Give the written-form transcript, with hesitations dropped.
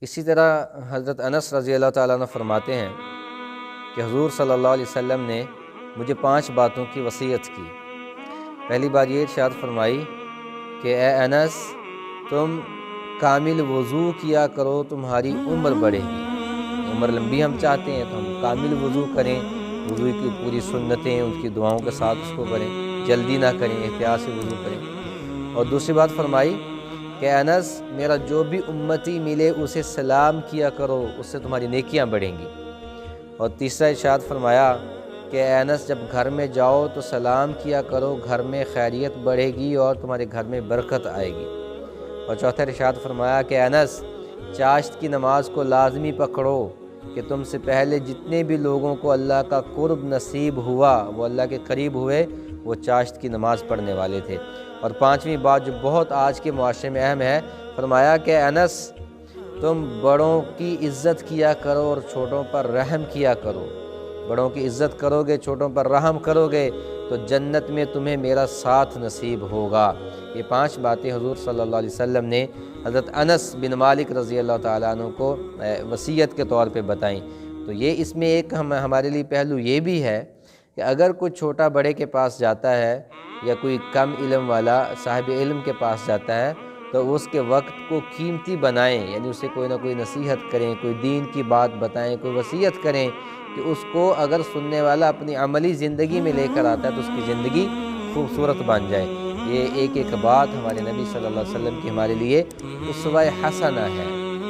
اسی طرح حضرت انس رضی اللہ تعالیٰ عنہ فرماتے ہیں کہ حضور صلی اللہ علیہ وسلم نے مجھے 5 باتوں کی وصیت کی۔ پہلی بات یہ ارشاد فرمائی کہ اے انس، تم کامل وضو کیا کرو، تمہاری عمر بڑھے گی۔ عمر لمبی ہم چاہتے ہیں تو ہم کامل وضو کریں، وضو کی پوری سنتیں ان کی دعاؤں کے ساتھ اس کو کریں، جلدی نہ کریں، احتیاط سے وضو کریں۔ اور دوسری بات فرمائی کہ انس، میرا جو بھی امتی ملے اسے سلام کیا کرو، اس سے تمہاری نیکیاں بڑھیں گی۔ اور تیسرا ارشاد فرمایا کہ اے انس، جب گھر میں جاؤ تو سلام کیا کرو، گھر میں خیریت بڑھے گی اور تمہارے گھر میں برکت آئے گی۔ اور چوتھا ارشاد فرمایا کہ انس، چاشت کی نماز کو لازمی پکڑو کہ تم سے پہلے جتنے بھی لوگوں کو اللہ کا قرب نصیب ہوا، وہ اللہ کے قریب ہوئے، وہ چاشت کی نماز پڑھنے والے تھے۔ اور 5ویں بات جو بہت آج کے معاشرے میں اہم ہے، فرمایا کہ انس، تم بڑوں کی عزت کیا کرو اور چھوٹوں پر رحم کیا کرو۔ بڑوں کی عزت کرو گے، چھوٹوں پر رحم کرو گے تو جنت میں تمہیں میرا ساتھ نصیب ہوگا۔ یہ 5 باتیں حضور صلی اللہ علیہ وسلم نے حضرت انس بن مالک رضی اللہ تعالیٰ عنہ کو وصیت کے طور پہ بتائیں۔ تو یہ اس میں ایک ہمارے لیے پہلو یہ بھی ہے کہ اگر کوئی چھوٹا بڑے کے پاس جاتا ہے یا کوئی کم علم والا صاحب علم کے پاس جاتا ہے تو اس کے وقت کو قیمتی بنائیں، یعنی اسے کوئی نہ کوئی نصیحت کریں، کوئی دین کی بات بتائیں، کوئی وصیت کریں کہ اس کو اگر سننے والا اپنی عملی زندگی میں لے کر آتا ہے تو اس کی زندگی خوبصورت بن جائے۔ یہ ایک بات ہمارے نبی صلی اللہ علیہ وسلم کی ہمارے لیے اسوہ حسنہ ہے۔